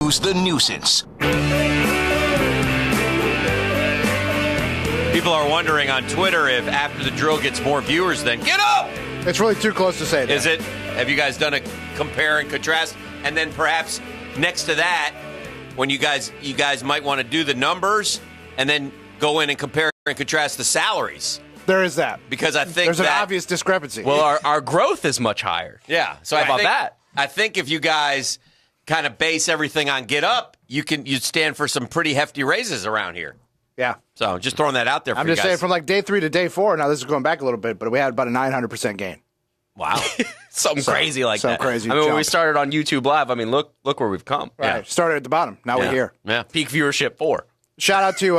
Who's the nuisance? People are wondering on Twitter if After the Drill gets more viewers than Get Up! It's really too close to say that. Is it? Have you guys done a compare and contrast? And then perhaps next to that, when you guys might want to do the numbers and then go in and compare and contrast the salaries. There is that. Because I think there's an obvious discrepancy. Well, our growth is much higher. Yeah. So I think if you guys kind of base everything on Get Up, you'd stand for some pretty hefty raises around here. Yeah. So just throwing that out there for you guys. I'm just saying from like day 3 to day 4, now this is going back a little bit, but we had about a 900% gain. Wow. Something crazy like that. Crazy I mean, when we jump. started on YouTube Live, I mean, look where we've come. Right. Yeah. Started at the bottom. Now we're here. Yeah. Peak viewership 4. Shout out to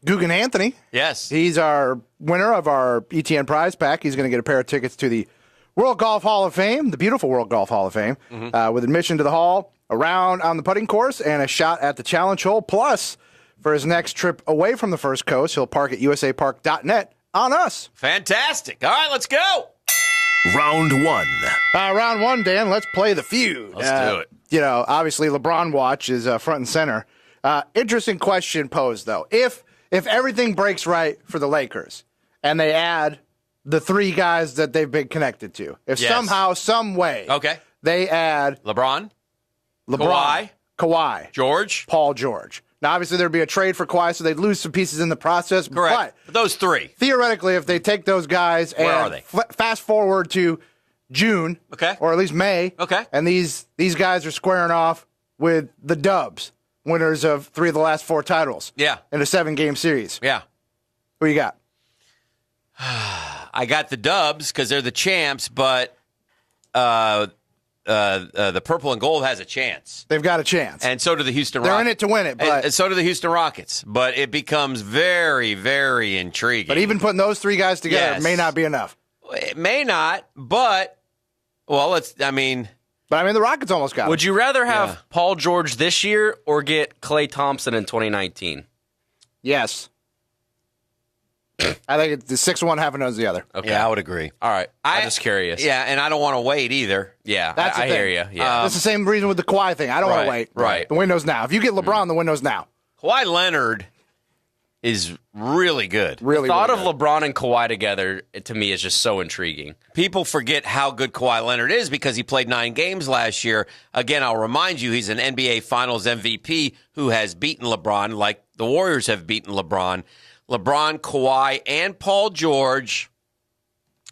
Guggen Anthony. Yes. He's our winner of our ETN prize pack. He's going to get a pair of tickets to the World Golf Hall of Fame, the beautiful World Golf Hall of Fame, with admission to the hall, a round on the putting course, and a shot at the challenge hole. Plus, for his next trip away from the First Coast, he'll park at usapark.net on us. Fantastic. All right, let's go. Round 1. Round 1, Dan. Let's play the feud. Let's do it. You know, obviously, LeBron watch is front and center. Interesting question posed, though. If everything breaks right for the Lakers and they add the 3 guys that they've been connected to, if somehow, some way, they add LeBron, Kawhi, George, Paul George. Now, obviously, there'd be a trade for Kawhi, so they'd lose some pieces in the process. Correct. But those 3. Theoretically, if they take those guys Where and are they? Fast forward to June, or at least May, and these guys are squaring off with the Dubs, winners of 3 of the last 4 titles. Yeah. In a 7-game series. Yeah. Who you got? I got the Dubs because they're the champs, but the purple and gold has a chance. They've got a chance. And so do the Houston Rockets. Rockets. They're in it to win it. But and so do the Houston Rockets. But it becomes very, very intriguing. But even putting those 3 guys together may not be enough. It may not, but, well, But I mean, the Rockets almost got it. Would you rather have Paul George this year or get Klay Thompson in 2019? Yes. I think it's the 6-1, half a nose the other. Okay. Yeah, I would agree. All right. I'm just curious. Yeah, and I don't want to wait either. Yeah, That's the I thing. hear you. Yeah. That's the same reason with the Kawhi thing. I don't want to wait. Right. The window's now. If you get LeBron, the window's now. Kawhi Leonard is really good. The thought of LeBron and Kawhi together, to me, is just so intriguing. People forget how good Kawhi Leonard is because he played 9 games last year. Again, I'll remind you, he's an NBA Finals MVP who has beaten LeBron like the Warriors have beaten LeBron. LeBron, Kawhi, and Paul George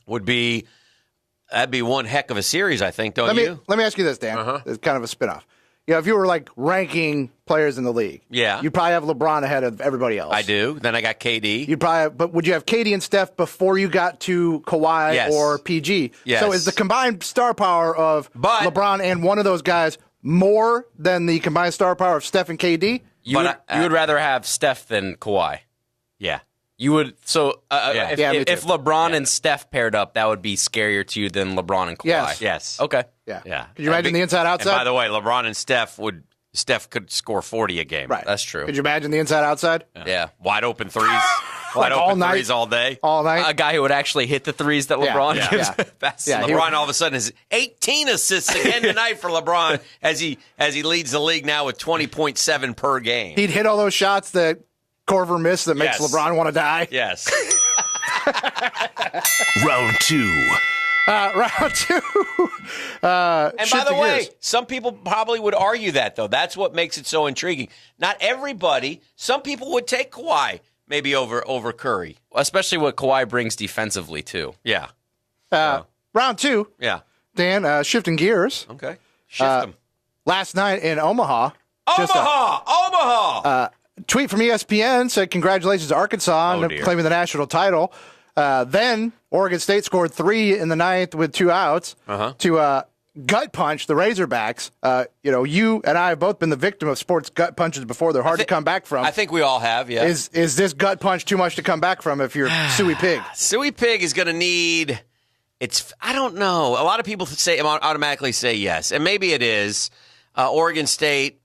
that'd be one heck of a series, I think, don't you? Let me ask you this, Dan. It's kind of a spinoff. You know, if you were like ranking players in the league, you'd probably have LeBron ahead of everybody else. I do. Then I got KD. But would you have KD and Steph before you got to Kawhi or PG? Yes. So is the combined star power of LeBron and one of those guys more than the combined star power of Steph and KD? You would rather have Steph than Kawhi. Yeah. You would. So if LeBron and Steph paired up, that would be scarier to you than LeBron and Kawhi. Yes. Okay. Yeah. Could you imagine the inside-outside? And by the way, LeBron and Steph could score 40 a game. Right. That's true. Could you imagine the inside-outside? Yeah. Wide open threes. Wide all open night? threes all day. All night? A guy who would actually hit the threes that LeBron gives. LeBron all of a sudden has 18 assists again tonight for LeBron as he leads the league now with 20.7 per game. He'd hit all those shots that Corver missed that makes LeBron want to die. Yes. Round 2. Round 2. And by the way, some people probably would argue that, though. That's what makes it so intriguing. Not everybody. Some people would take Kawhi maybe over Curry. Especially what Kawhi brings defensively, too. Yeah. Round 2. Yeah. Dan, shifting gears. Okay. Shift them. Last night in Omaha. Omaha! Tweet from ESPN said, congratulations to Arkansas on claiming the national title. Then Oregon State scored 3 in the 9th with 2 outs to gut punch the Razorbacks. You and I have both been the victim of sports gut punches before. They're hard to come back from. I think we all have, yeah. Is this gut punch too much to come back from if you're Suey Pig? Suey Pig is going to need I don't know. A lot of people automatically say yes, and maybe it is. Oregon State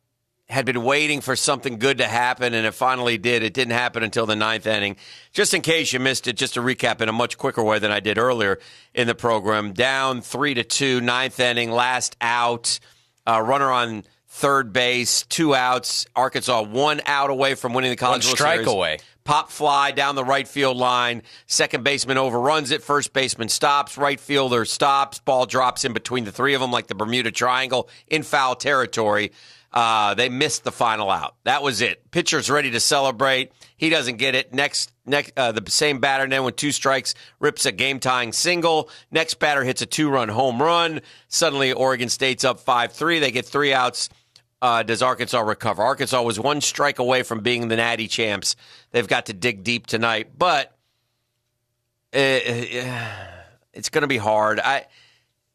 had been waiting for something good to happen, and it finally did. It didn't happen until the 9th inning. Just in case you missed it, just to recap in a much quicker way than I did earlier in the program, down 3-2, 9th inning, last out, runner on third base, 2 outs. Arkansas 1 out away from winning the College World Series. 1 strike away. Pop fly down the right field line. Second baseman overruns it. First baseman stops. Right fielder stops. Ball drops in between the three of them like the Bermuda Triangle in foul territory. They missed the final out. That was it. Pitcher's ready to celebrate. He doesn't get it. The same batter then with 2 strikes rips a game-tying single. Next batter hits a 2-run home run. Suddenly Oregon State's up 5-3. They get 3 outs. Does Arkansas recover? Arkansas was 1 strike away from being the Natty champs. They've got to dig deep tonight, but it's going to be hard.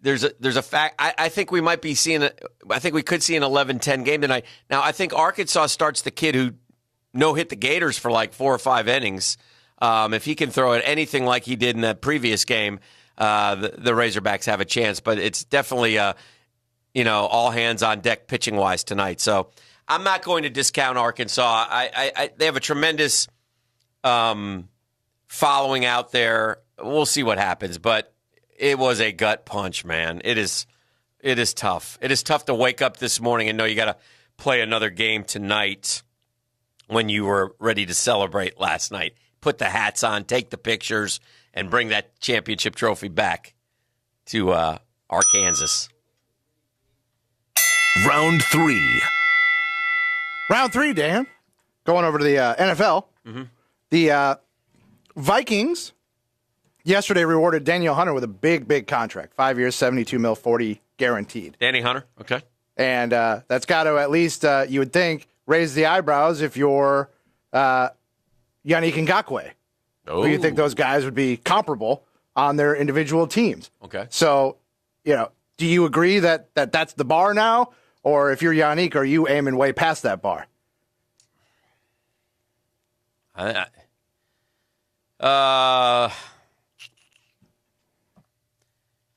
There's a fact. I think we might be seeing. I think we could see an 11-10 game tonight. Now I think Arkansas starts the kid who hit the Gators for like 4 or 5 innings. If he can throw it anything like he did in that previous game, the Razorbacks have a chance. But it's definitely all hands on deck pitching wise tonight. So I'm not going to discount Arkansas. They have a tremendous following out there. We'll see what happens, but it was a gut punch, man. It is tough. It is tough to wake up this morning and know you got to play another game tonight when you were ready to celebrate last night. Put the hats on, take the pictures, and bring that championship trophy back to Arkansas. Round 3. Round 3, Dan. Going over to the NFL. Mm-hmm. The Vikings yesterday rewarded Daniel Hunter with a big, big contract. 5 years, $72 million, $40 guaranteed. Danny Hunter, okay. And that's got to at least, you would think, raise the eyebrows if you're Yannick Ngakoue. Oh. Who you think those guys would be comparable on their individual teams. Okay. So, do you agree that that's the bar now? Or if you're Yannick, are you aiming way past that bar?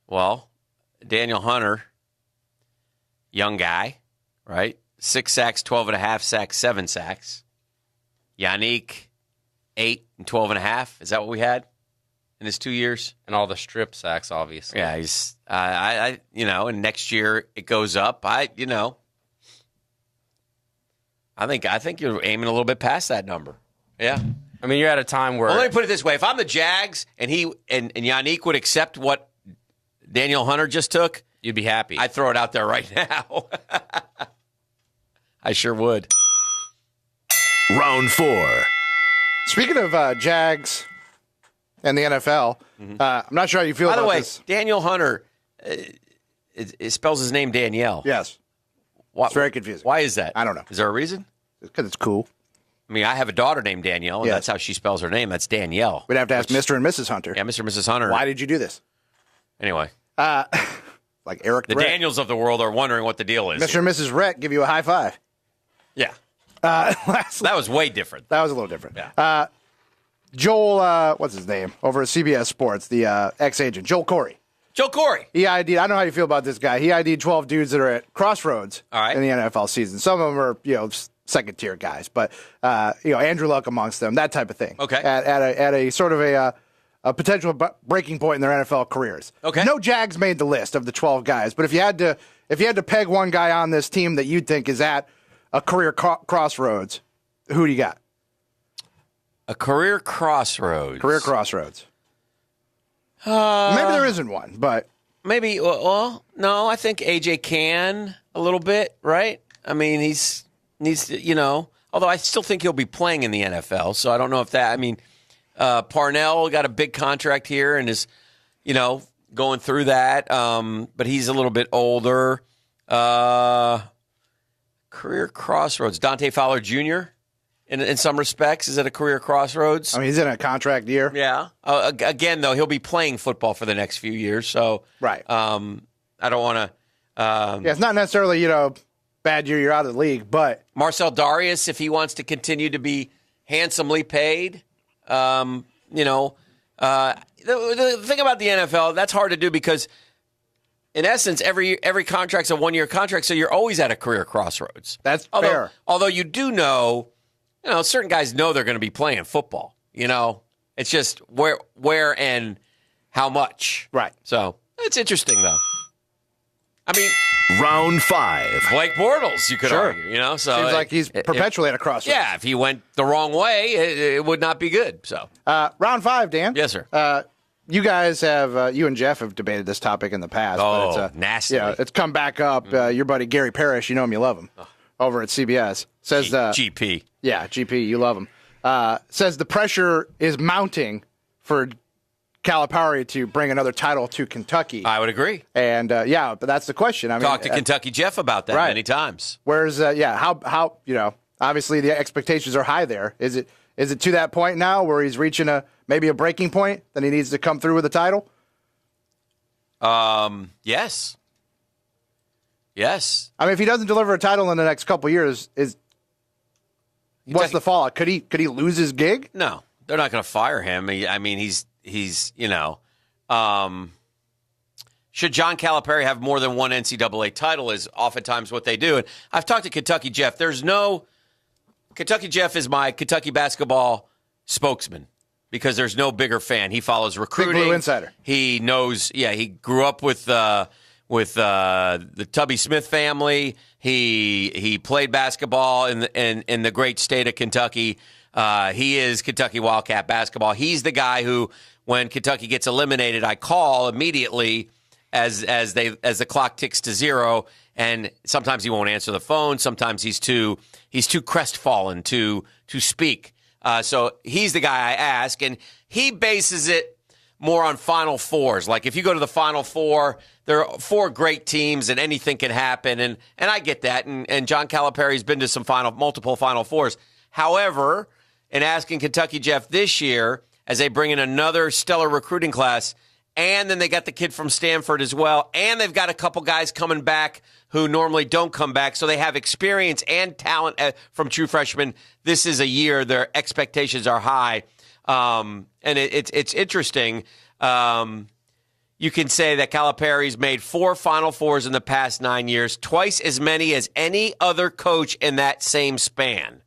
Well, Daniel Hunter, young guy, right? 6 sacks, 12.5 sacks, 7 sacks. Yannick, 8 and 12.5. Is that what we had in his 2 years? And all the strip sacks, obviously. Yeah, he's, and next year it goes up. I think you're aiming a little bit past that number. Yeah. I mean, you're at a time where. Well, let me put it this way: if I'm the Jags and Yannick would accept what Daniel Hunter just took, you'd be happy. I'd throw it out there right now. I sure would. Round 4. Speaking of Jags and the NFL, I'm not sure how you feel about this. By the way, Daniel Hunter, it spells his name Danielle. Yes. It's very confusing. Why is that? I don't know. Is there a reason? Because it's cool. I mean, I have a daughter named Danielle, and Yes. that's how she spells her name. That's Danielle. We'd have to ask Mr. and Mrs. Hunter. Yeah, Mr. and Mrs. Hunter. Why did you do this? Anyway. Like Eric The Rhett. Daniels of the world are wondering what the deal is. Mr. and Mrs. Rhett give you a high five. Yeah. That That was way different. was a little different. Yeah. Joel, what's his name? Over at CBS Sports, the ex-agent, Joel Corey. Joe Corey. He ID'd, I don't know how you feel about this guy. He ID'd 12 dudes that are at crossroads All right. in the NFL season. Some of them are, second-tier guys, but, Andrew Luck amongst them, that type of thing. Okay. At a sort of a potential breaking point in their NFL careers. Okay. No Jags made the list of the 12 guys, but if you had to peg one guy on this team that you think is at a career crossroads, who do you got? A career crossroads. Career crossroads. Maybe there isn't one, but Maybe, well, no, I think AJ can a little bit, right? I mean, he's needs to, although I still think he'll be playing in the NFL, so I don't know if that, I mean, Parnell got a big contract here and is, going through that, but he's a little bit older. Career crossroads. Dante Fowler Jr., in some respects, is at a career crossroads. I mean, he's in a contract year. Yeah. Again, though, he'll be playing football for the next few years, so Right. I don't want to. Yeah, it's not necessarily, bad year, you're out of the league, but Marcel Darius, if he wants to continue to be handsomely paid, the thing about the NFL, that's hard to do because, in essence, every contract's a one-year contract, so you're always at a career crossroads. That's fair. Although you do know, certain guys know they're going to be playing football. It's just where and how much. Right. So it's interesting, though. I mean, Round 5. Blake Bortles, you could argue, So seems like he's perpetually at a crossroads. Yeah, if he went the wrong way, it would not be good. So, round 5, Dan. Yes, sir. You guys have, you and Jeff have debated this topic in the past. Oh, but it's nasty. Yeah, it's come back up. Your buddy Gary Parrish, you know him, you love him, over at CBS, says GP. Yeah, GP, you love him. Says the pressure is mounting for Calipari to bring another title to Kentucky. I would agree. And but that's the question. I mean, talked to Kentucky Jeff about that many times. Where's how obviously the expectations are high there. Is it to that point now where he's reaching maybe a breaking point that he needs to come through with a title? Yes. I mean, if he doesn't deliver a title in the next couple years, what's the fallout? Could he lose his gig? No, they're not going to fire him. I mean, he's should John Calipari have more than one NCAA title is oftentimes what they do. And I've talked to Kentucky Jeff. Kentucky Jeff is my Kentucky basketball spokesman because there's no bigger fan. He follows recruiting. Big Blue insider. He knows. Yeah, he grew up with the Tubby Smith family. He played basketball in the great state of Kentucky. He is Kentucky Wildcat basketball. He's the guy who, when Kentucky gets eliminated, I call immediately as the clock ticks to 0. And sometimes he won't answer the phone. Sometimes he's too crestfallen to speak. So he's the guy I ask, and he bases it more on Final Fours. Like if you go to the Final Four, there are 4 great teams, and anything can happen. And I get that. And John Calipari's been to some multiple Final Fours. However, in asking Kentucky Jeff this year, as they bring in another stellar recruiting class, and then they got the kid from Stanford as well, and they've got a couple guys coming back who normally don't come back, so they have experience and talent from true freshmen. This is a year their expectations are high, and it's interesting. You can say that Calipari's made 4 Final Fours in the past 9 years, twice as many as any other coach in that same span,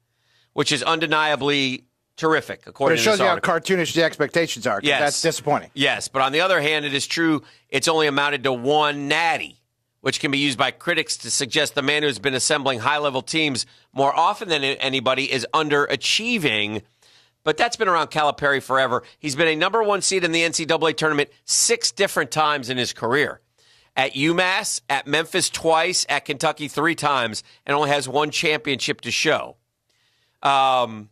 which is undeniably terrific, according to this article. But it shows you how cartoonish the expectations are. Yes. That's disappointing. Yes, but on the other hand, it is true it's only amounted to 1 natty, which can be used by critics to suggest the man who's been assembling high-level teams more often than anybody is underachieving. But that's been around Calipari forever. He's been a number 1 seed in the NCAA tournament 6 different times in his career. At UMass, at Memphis twice, at Kentucky 3 times, and only has 1 championship to show. But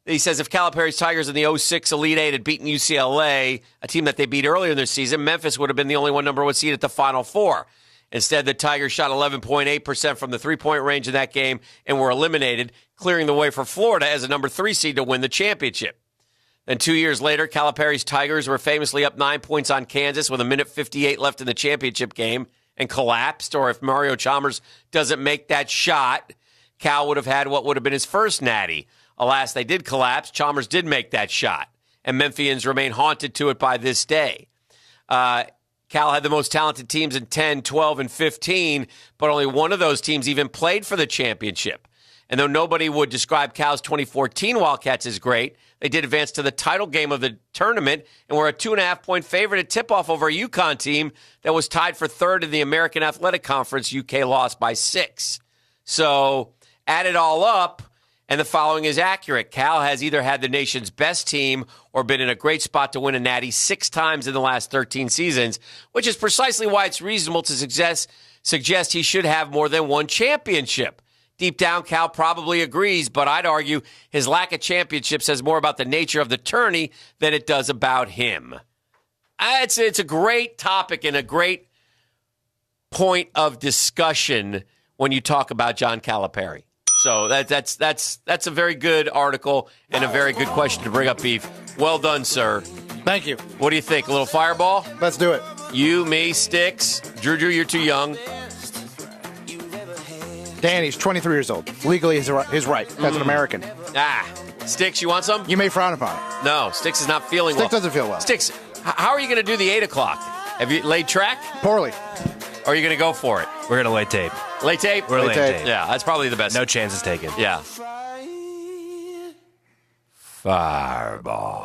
he says if Calipari's Tigers in the 06 Elite 8 had beaten UCLA, a team that they beat earlier in their season, Memphis would have been the only number 1 seed at the Final Four. Instead, the Tigers shot 11.8% from the three-point range in that game and were eliminated, clearing the way for Florida as a number 3 seed to win the championship. Then 2 years later, Calipari's Tigers were famously up 9 points on Kansas with 1:58 left in the championship game and collapsed. Or if Mario Chalmers doesn't make that shot, Cal would have had what would have been his first natty. Alas, they did collapse. Chalmers did make that shot, and Memphians remain haunted to it by this day. Cal had the most talented teams in 10, 12, and 15, but only one of those teams even played for the championship. And though nobody would describe Cal's 2014 Wildcats as great, they did advance to the title game of the tournament and were a 2.5-point favorite at tip-off over a UConn team that was tied for 3rd in the American Athletic Conference. UK lost by 6. So add it all up, and the following is accurate. Cal has either had the nation's best team or been in a great spot to win a natty 6 times in the last 13 seasons, which is precisely why it's reasonable to suggest he should have more than 1 championship. Deep down, Cal probably agrees, but I'd argue his lack of championships says more about the nature of the tourney than it does about him. It's a great topic and a great point of discussion when you talk about John Calipari. So that's a very good article and a very good question to bring up, Beef. Well done, sir. Thank you. What do you think? A little fireball? Let's do it. You, me, Sticks. Drew, you're too young. Dan, he's 23 years old. Legally, his right as an American. Sticks, you want some? You may frown upon it. No, Sticks is not feeling well. Sticks doesn't feel well. Sticks, how are you going to do the 8 o'clock? Have you laid track? Poorly. Or are you going to go for it? We're going to lay tape. Lay tape? We're laying tape. Yeah, that's probably the best. No chances taken. Yeah. Fireball.